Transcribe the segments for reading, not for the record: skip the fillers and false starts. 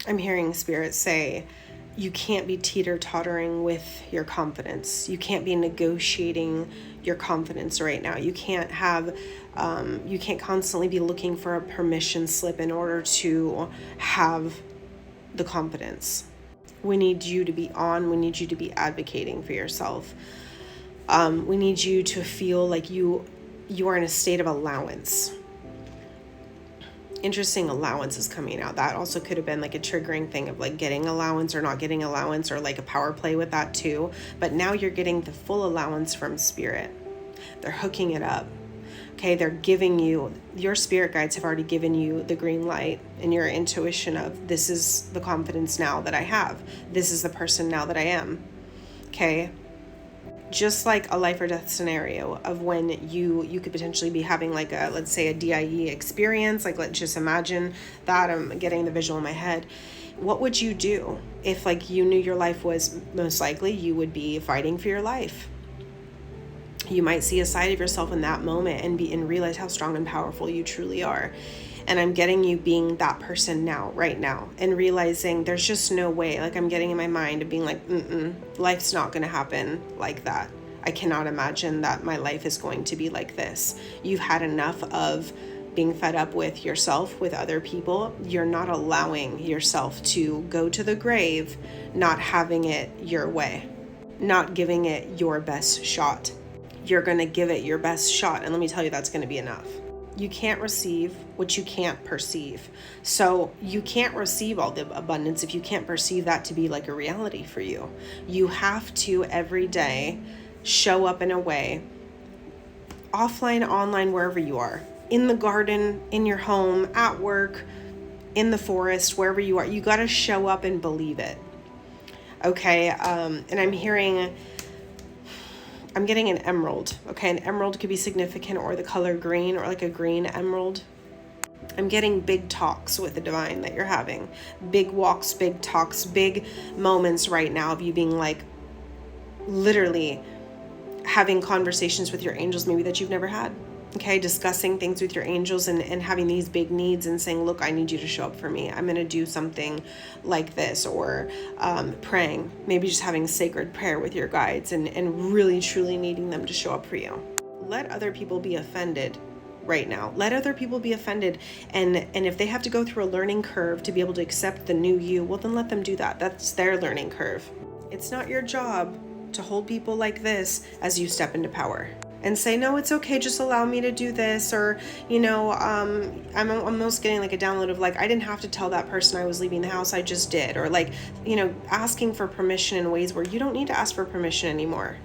I'm hearing Spirit say, you can't be teeter-tottering with your confidence. You can't be negotiating your confidence right now. You can't constantly be looking for a permission slip in order to have the confidence. We need you to be on. We need you to be advocating for yourself. We need you to feel like you are in a state of allowance. Interesting, allowance is coming out. That also could have been like a triggering thing of like getting allowance or not getting allowance, or like a power play with that too. But now you're getting the full allowance from Spirit. They're hooking it up. Okay, they're giving you, your spirit guides have already given you the green light and your intuition of, this is the confidence now that I have. This is the person now that I am. Okay. Just like a life or death scenario of when you could potentially be having like a, let's say a DIE experience, like let's just imagine that, I'm getting the visual in my head. What would you do if like you knew your life was, most likely you would be fighting for your life? You might see a side of yourself in that moment and realize how strong and powerful you truly are. And I'm getting you being that person now, right now, and realizing there's just no way, like I'm getting in my mind of being like, life's not going to happen like that. I cannot imagine that my life is going to be like this. You've had enough of being fed up with yourself, with other people. You're not allowing yourself to go to the grave, not having it your way, not giving it your best shot. You're going to give it your best shot. And let me tell you, that's going to be enough. You can't receive what you can't perceive. So you can't receive all the abundance if you can't perceive that to be like a reality for you. You have to every day show up in a way, offline, online, wherever you are, in the garden, in your home, at work, in the forest, wherever you are. You got to show up and believe it. Okay. And I'm getting an emerald. Okay, an emerald could be significant, or the color green, or like a green emerald. I'm getting big talks with the divine that you're having. Big walks, big talks, big moments right now of you being like literally having conversations with your angels maybe that you've never had. Okay, discussing things with your angels and having these big needs and saying, look, I need you to show up for me. I'm going to do something like this, or praying, maybe just having sacred prayer with your guides and really, truly needing them to show up for you. Let other people be offended right now. Let other people be offended. And if they have to go through a learning curve to be able to accept the new you, well, then let them do that. That's their learning curve. It's not your job to hold people like this as you step into power. And say, no, it's okay, just allow me to do this. Or, I'm almost getting like a download of like, I didn't have to tell that person I was leaving the house, I just did. Or like, asking for permission in ways where you don't need to ask for permission anymore.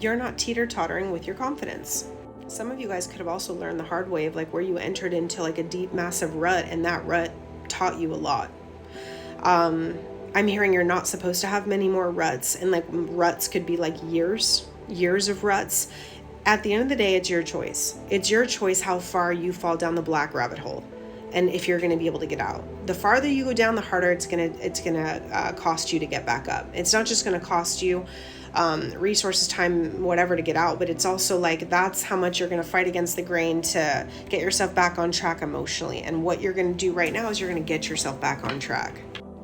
You're not teeter-tottering with your confidence. Some of you guys could have also learned the hard way of like where you entered into like a deep, massive rut, and that rut taught you a lot. I'm hearing you're not supposed to have many more ruts, and like ruts could be like years of ruts. At the end of the day, it's your choice. It's your choice how far you fall down the black rabbit hole, and if you're going to be able to get out. The farther you go down, the harder it's gonna cost you to get back up. It's not just going to cost you resources, time, whatever to get out, but it's also like that's how much you're going to fight against the grain to get yourself back on track emotionally. And what you're going to do right now is you're going to get yourself back on track.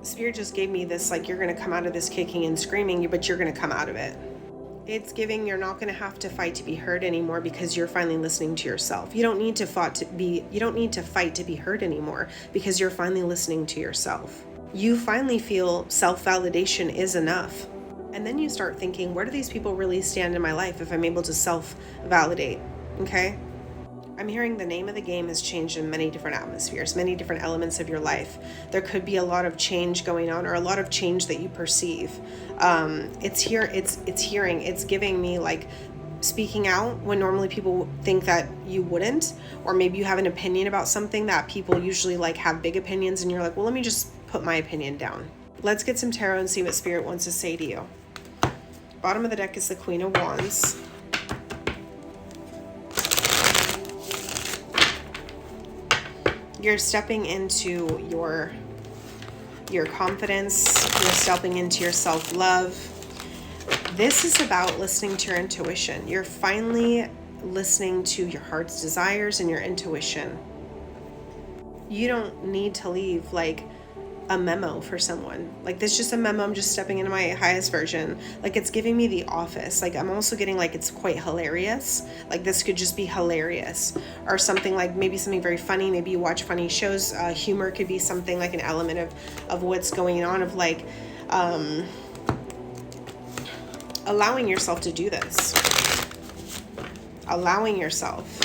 Spirit just gave me this, like, you're going to come out of this kicking and screaming, but you're going to come out of it. It's giving you're not going to have to fight to be heard anymore, because you're finally listening to yourself. You don't need to fight to be heard anymore, because you're finally listening to yourself. You finally feel self-validation is enough. And then you start thinking, where do these people really stand in my life if I'm able to self-validate? Okay? I'm hearing the name of the game has changed in many different atmospheres, many different elements of your life. There could be a lot of change going on, or a lot of change that you perceive. It's giving me like speaking out when normally people think that you wouldn't, or maybe you have an opinion about something that people usually like have big opinions, and you're like, well, let me just put my opinion down. Let's get some tarot and see what Spirit wants to say to you. Bottom of the deck is the Queen of Wands. You're stepping into your confidence. You're stepping into your self-love. This is about listening to your intuition. You're finally listening to your heart's desires and your intuition. You don't need to leave like a memo for someone. Like, this is just a memo. I'm just stepping into my highest version. Like, it's giving me The Office. Like, I'm also getting like it's quite hilarious. Like, this could just be hilarious, or something like maybe something very funny. Maybe you watch funny shows. Humor could be something like an element of what's going on, of like allowing yourself to do this. Allowing yourself.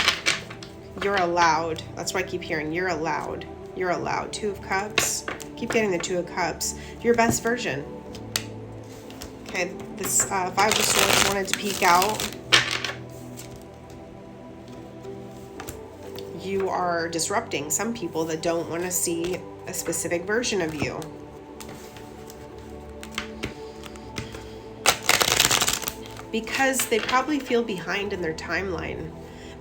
You're allowed. That's why I keep hearing you're allowed. You're allowed. Two of Cups. Keep getting the Two of Cups. Your best version. Okay, this Five of Swords wanted to peek out. You are disrupting some people that don't want to see a specific version of you. Because they probably feel behind in their timeline.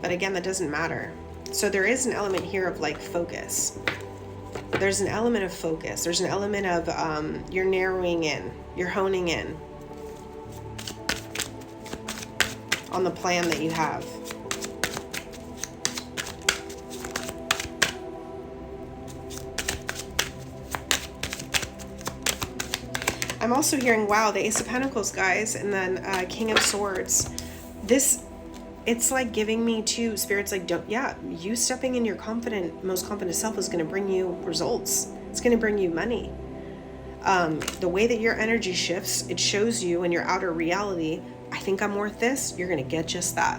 But again, that doesn't matter. So there is an element here of like focus. There's an element of focus. There's an element of you're narrowing in. You're honing in on the plan that you have. I'm also hearing, wow, the Ace of Pentacles, guys, and then King of Swords. It's like giving me two spirits, like, you stepping in your most confident self is going to bring you results. It's going to bring you money. The way that your energy shifts, it shows you in your outer reality, I think I'm worth this. You're going to get just that.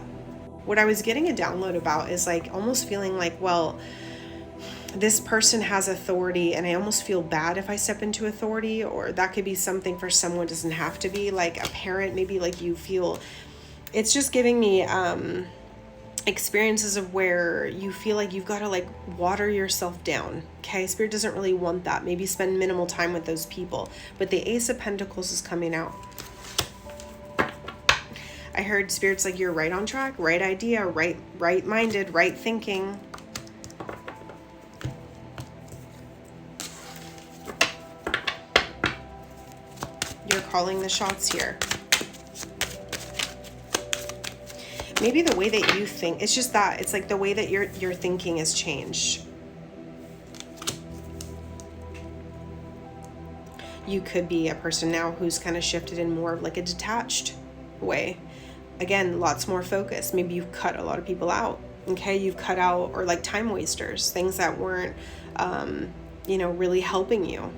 What I was getting a download about is like almost feeling like, well, this person has authority and I almost feel bad if I step into authority, or that could be something for someone. It doesn't have to be like a parent. Maybe like you feel, it's just giving me experiences of where you feel like you've got to like water yourself down. Okay, Spirit doesn't really want that. Maybe spend minimal time with those people. But the Ace of Pentacles is coming out. I heard Spirit's like, you're right on track, right idea, right minded, right thinking. You're calling the shots here. Maybe the way that you think, it's just that, it's like the way that your thinking has changed. You could be a person now who's kind of shifted in more of like a detached way. Again, lots more focus. Maybe you've cut a lot of people out. Okay, you've cut out, or like time wasters, things that weren't, really helping you.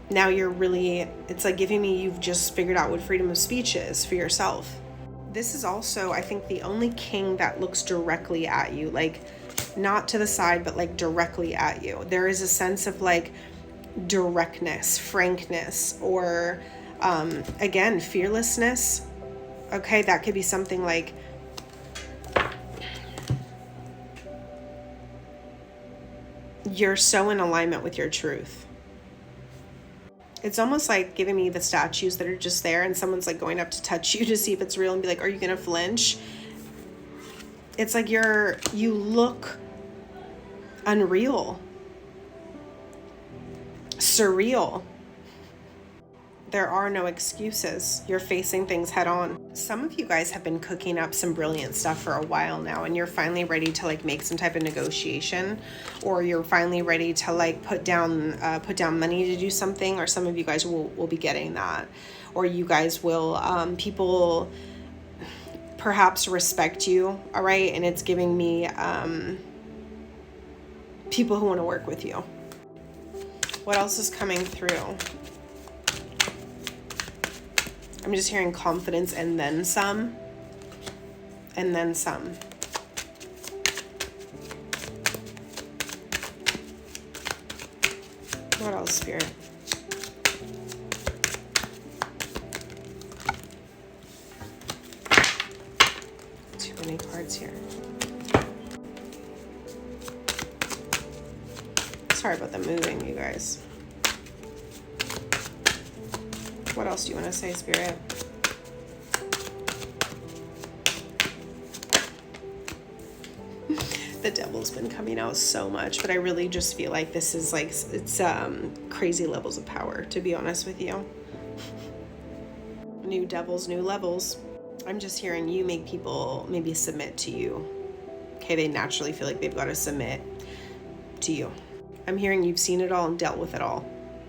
Now you're really, it's like giving me, you've just figured out what freedom of speech is for yourself. This is also, I think, the only king that looks directly at you, like not to the side, but like directly at you. There is a sense of like directness, frankness, or again, fearlessness. Okay, that could be something like you're so in alignment with your truth. It's almost like giving me the statues that are just there and someone's like going up to touch you to see if it's real and be like, are you going to flinch? It's like you look unreal, surreal. There are no excuses. You're facing things head on. Some of you guys have been cooking up some brilliant stuff for a while now, and you're finally ready to like make some type of negotiation, or you're finally ready to like put down money to do something, or some of you guys will be getting that, or you guys will, people perhaps respect you, all right? And it's giving me people who want to work with you. What else is coming through? I'm just hearing confidence and then some. And then some. What else, Spirit? Too many cards here. Sorry about the moving, you guys. What else do you want to say, Spirit? The devil's been coming out so much, but I really just feel like this is like, it's crazy levels of power, to be honest with you. New devils, new levels. I'm just hearing you make people maybe submit to you. Okay, they naturally feel like they've got to submit to you. I'm hearing you've seen it all and dealt with it all.